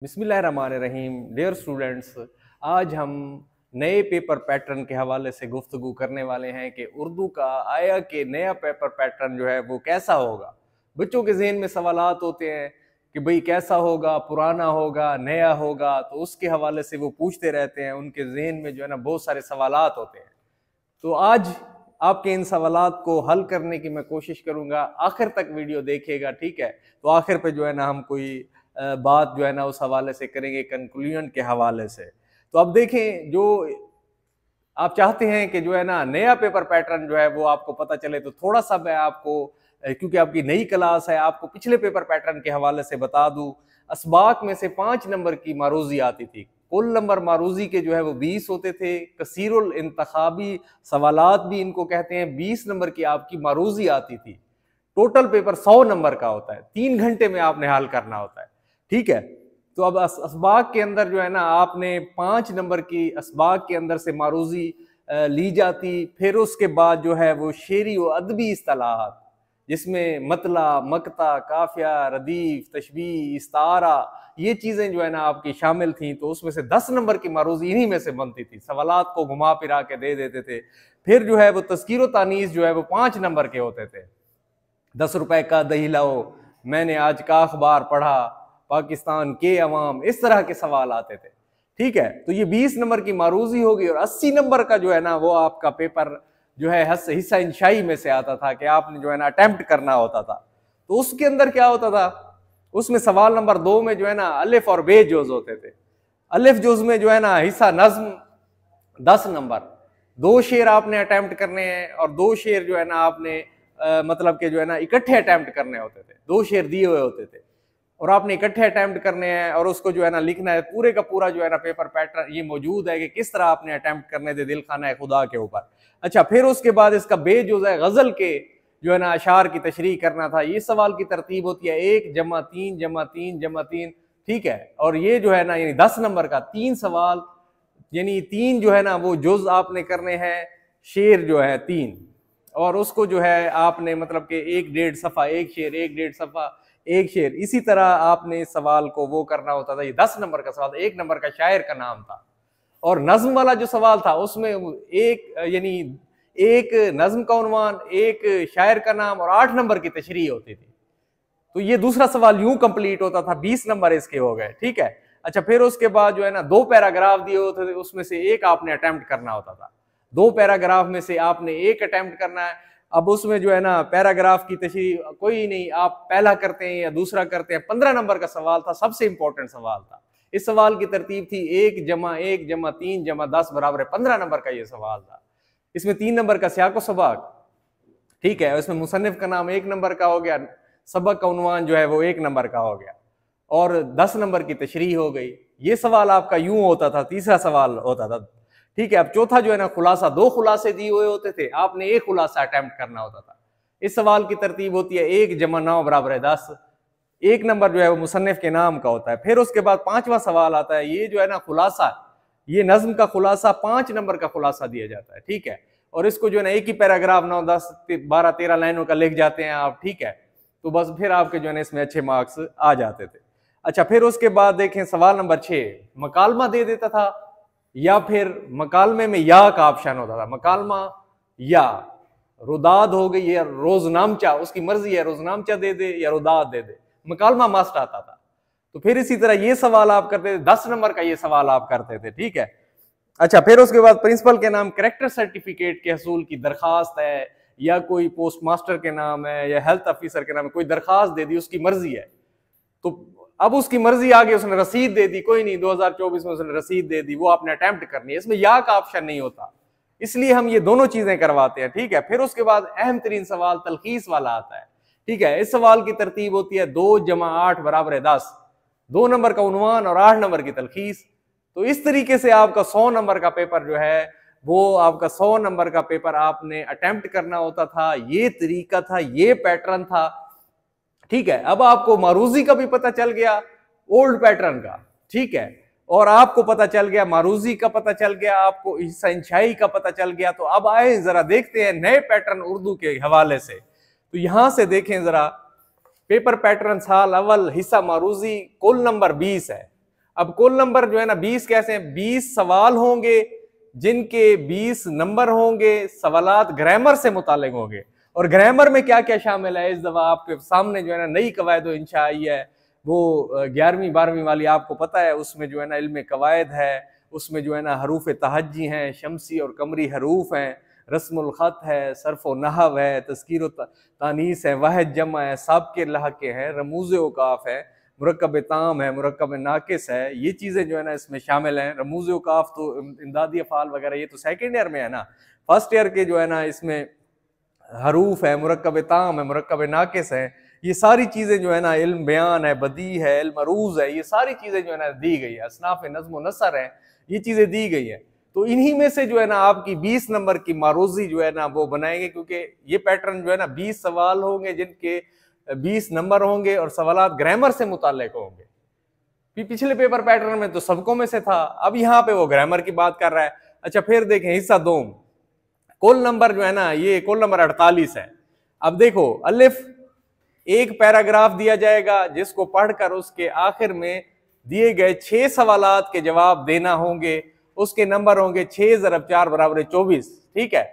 बिस्मिल्लाहिर्रहमानिर्रहीम। Dear students, आज हम नए पेपर पैटर्न के हवाले से गुफ्तगू करने वाले हैं कि उर्दू का आया कि नया पेपर पैटर्न जो है वो कैसा होगा। बच्चों के जहन में सवालात होते हैं कि भाई कैसा होगा, पुराना होगा, नया होगा, तो उसके हवाले से वो पूछते रहते हैं। उनके जहन में जो है ना बहुत सारे सवालात होते हैं। तो आज आपके इन सवालात को हल करने की मैं कोशिश करूंगा। आखिर तक वीडियो देखिएगा, ठीक है। तो आखिर पे जो है ना हम कोई बात जो है ना उस हवाले से करेंगे, कंक्लूजन के हवाले से। तो अब देखें, जो आप चाहते हैं कि जो है ना नया पेपर पैटर्न जो है वो आपको पता चले, तो थोड़ा सा मैं आपको, क्योंकि आपकी नई क्लास है, आपको पिछले पेपर पैटर्न के हवाले से बता दूं। असबाक में से 5 नंबर की मारूजी आती थी। कुल नंबर मारूजी के जो है वो 20 होते थे। कसीरुल इंतखाबी सवालात भी इनको कहते हैं। 20 नंबर की आपकी मारूजी आती थी। टोटल पेपर 100 नंबर का होता है। 3 घंटे में आपने हल करना होता है, ठीक है। तो अब असबाक के अंदर जो है ना आपने 5 नंबर की असबाक के अंदर से मारूजी ली जाती। फिर उसके बाद जो है वो शेरी व अदबी इस्तिलाहात, जिसमें मतला, मकता, काफिया, रदीफ, तशबीह, इस्तारा, ये चीजें जो है ना आपकी शामिल थी। तो उसमें से 10 नंबर की मारूजी इन्हीं में से बनती थी। सवालात को घुमा फिरा के दे देते थे। फिर जो है वो तस्कीर व तानीस जो है वो 5 नंबर के होते थे। 10 रुपए का दही लाओ, मैंने आज का अखबार पढ़ा, पाकिस्तान के अवाम, इस तरह के सवाल आते थे, ठीक है। तो ये 20 नंबर की मारूजी होगी। और 80 नंबर का जो है ना वो आपका पेपर जो है हिस्सा इंशाई में से आता था कि आपने जो है ना अटेम्प्ट करना होता था। तो उसके अंदर क्या होता था, उसमें सवाल नंबर 2 में जो है ना अलिफ और बे जुज होते थे। अलिफ जुज में जो है ना हिस्सा नज्म 10 नंबर, 2 शेर आपने अटेम्प्ट करने हैं। और 2 शेर जो है ना आपने मतलब के जो है ना इकट्ठे अटेम्प्ट करने होते थे। 2 शेर दिए हुए होते थे और आपने इकट्ठे अटेम्प्ट करने हैं और उसको जो है ना लिखना है। पूरे का पूरा जो है ना पेपर पैटर्न ये मौजूद है कि किस तरह आपने अटेम्प्ट करने थे दिल खाना है खुदा के ऊपर। अच्छा, फिर उसके बाद इसका बेजुज़ है गजल के जो है ना अशार की तशरीह करना था। ये सवाल की तरतीब होती है 1 जमा 3 जमा 3 जमा 3, ठीक है। और ये जो है ना यानी 10 नंबर का 3 सवाल, यानी 3 जो है ना वो जुज आपने करने हैं। शेर जो है 3, और उसको जो है आपने मतलब कि 1.5 सफ़ा 1 शेर, 1.5 सफ़ा 1 शेर, इसी तरह आपने सवाल को वो करना होता था। ये 10 नंबर का सवाल, 1 नंबर का शायर का नाम था। और नज्म वाला जो सवाल था उसमें एक यानी एक नज्म का उन्वान, एक शायर का नाम और 8 नंबर की तशरीह होती थी। तो ये दूसरा सवाल यूं कंप्लीट होता था। 20 नंबर इसके हो गए, ठीक है। अच्छा, फिर उसके बाद जो है ना 2 पैराग्राफ दिए होते थे, उसमें से एक आपने अटेम्प्ट करना होता था। 2 पैराग्राफ में से आपने एक अटेम्प्ट करना है। अब उसमें जो है ना पैराग्राफ की तशरीह कोई नहीं, आप पहला करते हैं या दूसरा करते हैं। 15 नंबर का सवाल था, सबसे इंपॉर्टेंट सवाल था। इस सवाल की तरतीब थी 1 जमा 1 जमा 3 जमा 10 बराबर है 15 नंबर का ये सवाल था। इसमें 3 नंबर का सियाको सबाक, ठीक है। इसमें मुसन्निफ का नाम 1 नंबर का हो गया, सबक का उन्वान जो है वो 1 नंबर का हो गया, और 10 नंबर की तशरीह हो गई। ये सवाल आपका यूं होता था। तीसरा सवाल होता था, ठीक है। अब चौथा जो है ना खुलासा, 2 खुलासे दिए हुए होते थे, आपने 1 खुलासा अटेम्प्ट करना होता था। इस सवाल की तरतीब होती है 1 जमा 9 बराबर है 10। 1 नंबर जो है वो मुसन्निफ के नाम का होता है। फिर उसके बाद 5वां सवाल आता है। ये जो है ना खुलासा, ये नज्म का खुलासा 5 नंबर का खुलासा दिया जाता है, ठीक है। और इसको जो है ना एक ही पैराग्राफ 9 10 12 13 लाइनों का लिख जाते हैं आप, ठीक है। तो बस फिर आपके जो है ना इसमें अच्छे मार्क्स आ जाते थे। अच्छा, फिर उसके बाद देखें सवाल नंबर 6, मकालमा दे देता था या फिर मकालमे में या का ऑप्शन होता था। मकालमा या रुदाद हो गई या रोजनामचा, उसकी मर्जी है, रोजनामचा दे दे या रुदाद दे दे, मकालमा मस्ट आता था। तो फिर इसी तरह ये सवाल आप करते थे। 10 नंबर का ये सवाल आप करते थे, ठीक है। अच्छा, फिर उसके बाद प्रिंसिपल के नाम करेक्टर सर्टिफिकेट के हसूल की दरखास्त है, या कोई पोस्ट मास्टर के नाम है या हेल्थ ऑफिसर के नाम है, कोई दरखास्त दे दी, उसकी मर्जी है। तो अब उसकी मर्जी आ गई, उसने रसीद दे दी, कोई नहीं 2024 में उसने रसीद दे दी, वो आपने अटेम्प्ट करनी है। इसमें या का ऑप्शन नहीं होता, इसलिए हम ये दोनों चीजें करवाते हैं, ठीक है। फिर उसके बाद अहम तरीन सवाल तलखीस वाला आता है, ठीक है। इस सवाल की तरतीब होती है 2 जमा 8 बराबर है 10। 2 नंबर का उन्वान और 8 नंबर की तलखीस। तो इस तरीके से आपका 100 नंबर का पेपर जो है वो आपका 100 नंबर का पेपर आपने अटेम्प्ट करना होता था। ये तरीका था, ये पैटर्न था, ठीक है। अब आपको मारूजी का भी पता चल गया, ओल्ड पैटर्न का, ठीक है। और आपको पता चल गया मारूजी का, पता चल गया आपको इंशाई का पता चल गया। तो अब आए जरा देखते हैं नए पैटर्न उर्दू के हवाले से। तो यहां से देखें जरा, पेपर पैटर्न साल अव्वल हिस्सा मारूजी कुल नंबर 20 है। अब कुल नंबर जो है ना 20 कैसे हैं, 20 सवाल होंगे जिनके 20 नंबर होंगे, सवालात ग्रामर से मुतालिक होंगे। और ग्रामर में क्या क्या शामिल है, इस दफा आपके सामने जो है ना नई कवायद व इंशा आई है, वो 11वीं 12वीं वाली आपको पता है, उसमें जो है ना इल्म कवायद है, उसमें जो है ना हरूफ तहज्जी हैं, शमसी और कमरी हरूफ हैं, रस्मुल खत है, सर्फ व नहव है, तस्कीर तानीस है, वाहिद जमा है, साबके लहके हैं, रमूज़ औकाफ है, मुरक्कब ताम है, मुरक्कब नाकिस है, ये चीज़ें जो है ना इसमें शामिल हैं। रमूज़ औकाफ तो इमदादी अफ़ाल वगैरह ये तो सेकेंड ईयर में है ना, फर्स्ट ईयर के जो है ना इसमें हरूफ है, मुरक्कब ताम है, मुरक्कब नाकिस है, ये सारी चीज़ें जो है ना, इल्म बयान है, बदी है, इल्म अरूज है, ये सारी चीज़ें जो है ना दी गई है, असनाफ नज़्म नसर है, ये चीज़ें दी गई है। तो इन्हीं में से जो है ना आपकी 20 नंबर की मारूजी जो है ना वो बनाएंगे, क्योंकि ये पैटर्न जो है ना 20 सवाल होंगे जिनके 20 नंबर होंगे और सवालात ग्रामर से मुताल्लिक होंगे। पिछले पेपर पैटर्न में तो सबकों में से था, अब यहाँ पे वो ग्रामर की बात कर रहा है। अच्छा फिर देखें हिस्सा 2, कुल नंबर जो है ना ये कुल नंबर 48 है। अब देखो अलिफ, एक पैराग्राफ दिया जाएगा जिसको पढ़कर उसके आखिर में दिए गए 6 सवालात के जवाब देना होंगे, उसके नंबर होंगे 6 × 4 = 24, ठीक है।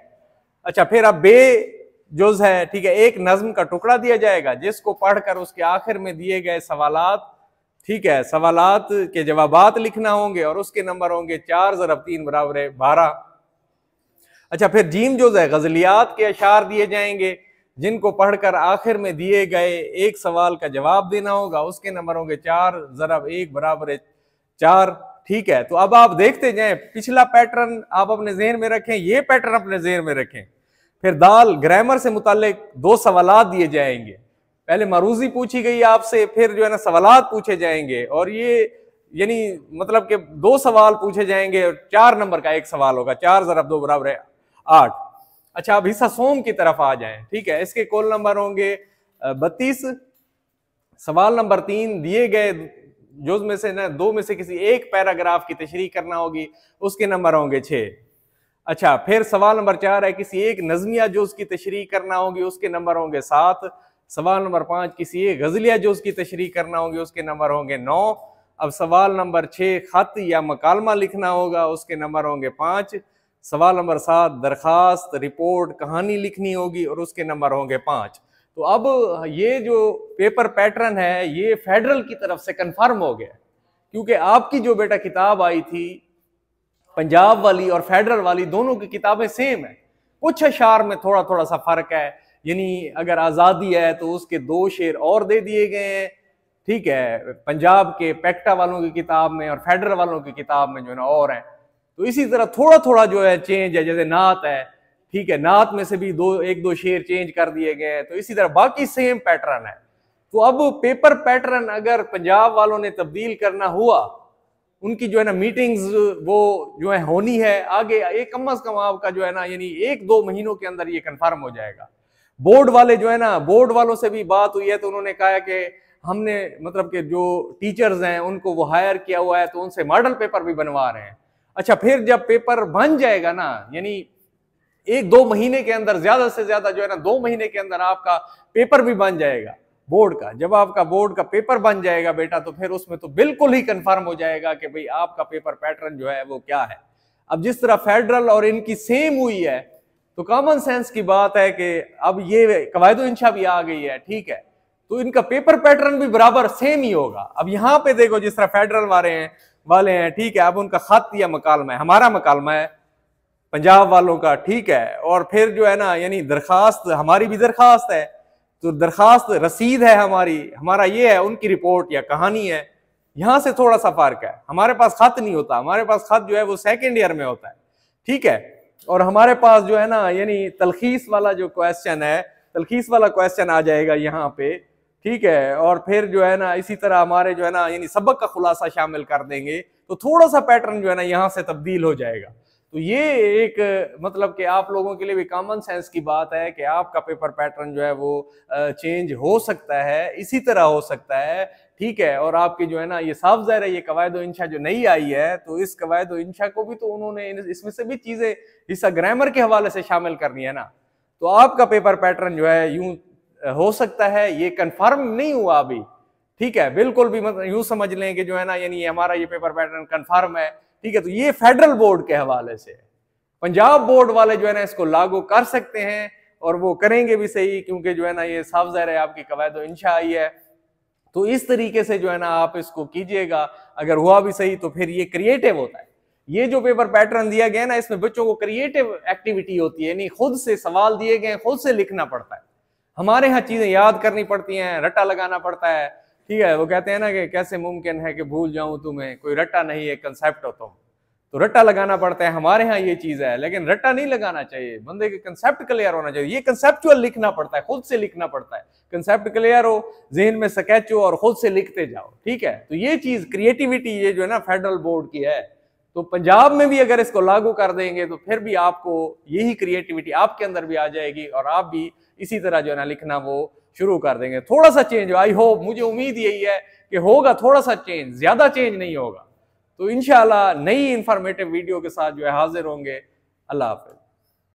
अच्छा फिर अब बे जुज है, ठीक है, एक नज्म का टुकड़ा दिया जाएगा जिसको पढ़कर उसके आखिर में दिए गए सवालात, ठीक है, सवालात के जवाबात लिखना होंगे और उसके नंबर होंगे 4 × 3 = 12। अच्छा फिर जीम जुज है, गजलियात के अशार दिए जाएंगे जिनको पढ़कर आखिर में दिए गए एक सवाल का जवाब देना होगा, उसके नंबर होंगे 4 × 1 = 4, ठीक है। तो अब आप देखते जाएं, पिछला पैटर्न आप अपने जहन में रखें, ये पैटर्न अपने जहन में रखें। फिर दाल, ग्रामर से मुतालिक 2 सवालात दिए जाएंगे, पहले मरूजी पूछी गई आपसे, फिर जो है ना सवालात पूछे जाएंगे, और ये यानी मतलब कि 2 सवाल पूछे जाएंगे और 4 नंबर का एक सवाल होगा, 4 × 2 = 8। अच्छा अब हिस्सा सोम की तरफ आ जाएं, ठीक है, इसके कुल नंबर होंगे 32। सवाल नंबर 3, दिए गए जुज में से ना 2 में से किसी एक पैराग्राफ की तशरीह करना होगी, उसके नंबर होंगे 6। अच्छा फिर सवाल नंबर 4 है, किसी एक नज़मिया जुज की तशरीह करना होगी, उसके नंबर होंगे 7। सवाल नंबर 5, किसी एक गजलिया जुज की तशरीह करना होगी, उसके नंबर होंगे 9। अब सवाल नंबर 6, खत या मकालमा लिखना होगा, उसके नंबर होंगे 5। सवाल नंबर 7, दरखास्त, रिपोर्ट, कहानी लिखनी होगी और उसके नंबर होंगे 5। तो अब ये जो पेपर पैटर्न है ये फेडरल की तरफ से कंफर्म हो गया, क्योंकि आपकी जो बेटा किताब आई थी पंजाब वाली और फेडरल वाली, दोनों की किताबें सेम है, कुछ अशार में थोड़ा थोड़ा सा फर्क है। यानी अगर आज़ादी है तो उसके 2 शेर और दे दिए गए हैं, ठीक है, पंजाब के पैक्टा वालों की किताब में और फेडरल वालों की किताब में जो है ना और है। तो इसी तरह थोड़ा थोड़ा जो है चेंज है, जैसे नात है, ठीक है, नात में से भी 1-2 शेर चेंज कर दिए गए हैं, तो इसी तरह बाकी सेम पैटर्न है। तो अब पेपर पैटर्न अगर पंजाब वालों ने तब्दील करना हुआ, उनकी जो है ना मीटिंग्स वो जो है होनी है आगे, एक कम अज कम आपका जो है ना यानी 1-2 महीनों के अंदर ये कंफर्म हो जाएगा। बोर्ड वाले जो है ना, बोर्ड वालों से भी बात हुई है, तो उन्होंने कहा कि हमने मतलब कि जो टीचर्स हैं उनको वो हायर किया हुआ है, तो उनसे मॉडल पेपर भी बनवा रहे हैं। अच्छा फिर जब पेपर बन जाएगा ना, यानी 1-2 महीने के अंदर, ज्यादा से ज्यादा जो है ना 2 महीने के अंदर आपका पेपर भी बन जाएगा बोर्ड का। जब आपका बोर्ड का पेपर बन जाएगा बेटा, तो फिर उसमें तो बिल्कुल ही कंफर्म हो जाएगा कि भाई आपका पेपर पैटर्न जो है वो क्या है। अब जिस तरह फेडरल और इनकी सेम हुई है, तो कॉमन सेंस की बात है कि अब ये कवायद इंशा भी आ गई है, ठीक है, तो इनका पेपर पैटर्न भी बराबर सेम ही होगा। अब यहाँ पे देखो, जिस तरह फेडरल वाले हैं, ठीक है, अब उनका खत या मकालमा है, हमारा मकालमा है पंजाब वालों का, ठीक है, और फिर जो है ना यानी दरखास्त, हमारी भी दरखास्त है, तो दरखास्त रसीद है हमारा ये है, उनकी रिपोर्ट या कहानी है। यहां से थोड़ा सा फर्क है, हमारे पास खत नहीं होता, हमारे पास खत जो है वो सेकेंड ईयर में होता है, ठीक है, और हमारे पास जो है ना यानी तलखीस वाला जो क्वेश्चन है, तलखीस वाला क्वेश्चन आ जाएगा यहाँ पे, ठीक है, और फिर जो है ना इसी तरह हमारे जो है ना यानी सबक का खुलासा शामिल कर देंगे, तो थोड़ा सा पैटर्न जो है ना यहाँ से तब्दील हो जाएगा। तो ये एक मतलब कि आप लोगों के लिए भी कॉमन सेंस की बात है कि आपका पेपर पैटर्न जो है वो चेंज हो सकता है, इसी तरह हो सकता है, ठीक है। और आपकी जो है ना ये साफ ज़ाहिर है, ये कवायद इंशा जो नई आई है, तो इस कवायद इंशा को भी तो उन्होंने इसमें से भी चीज़ें हिस्सा ग्रामर के हवाले से शामिल करनी है ना। तो आपका पेपर पैटर्न जो है यूं हो सकता है, ये कंफर्म नहीं हुआ अभी, ठीक है, बिल्कुल भी मतलब यूं समझ लें कि जो है ना, यानी हमारा ये पेपर पैटर्न कंफर्म है। ठीक है, तो ये फेडरल बोर्ड के हवाले से, पंजाब बोर्ड वाले जो है ना इसको लागू कर सकते हैं और वो करेंगे भी सही, क्योंकि जो है ना ये साफ ज़ाहिर है आपकी कवायद इंशा आई है। तो इस तरीके से जो है ना आप इसको कीजिएगा, अगर हुआ भी सही तो फिर ये क्रिएटिव होता है। ये जो पेपर पैटर्न दिया गया ना, इसमें बच्चों को क्रिएटिव एक्टिविटी होती है, यानी खुद से सवाल दिए गए, खुद से लिखना पड़ता है। हमारे यहाँ चीजें याद करनी पड़ती हैं, रट्टा लगाना पड़ता है। ठीक है, वो कहते हैं ना कि कैसे मुमकिन है कि भूल जाऊं तुम्हें, कोई रट्टा नहीं है, कंसेप्ट हो तुम, तो रट्टा लगाना पड़ता है। हमारे यहाँ ये चीज है, लेकिन रट्टा नहीं लगाना चाहिए, बंदे के कंसेप्ट क्लियर होना चाहिए। ये कंसेप्चुअल लिखना पड़ता है, खुद से लिखना पड़ता है, कंसेप्ट क्लियर हो, जहन में स्केच हो और खुद से लिखते जाओ। ठीक है, तो ये चीज क्रिएटिविटी ये जो है ना फेडरल बोर्ड की है। तो पंजाब में भी अगर इसको लागू कर देंगे तो फिर भी आपको यही क्रिएटिविटी आपके अंदर भी आ जाएगी और आप भी इसी तरह जो है ना लिखना वो शुरू कर देंगे। थोड़ा सा चेंज, आई होप, मुझे उम्मीद यही है कि होगा थोड़ा सा चेंज, ज्यादा चेंज नहीं होगा। तो इंशाल्लाह नई इंफॉर्मेटिव वीडियो के साथ जो है हाजिर होंगे। अल्लाह हाफिज।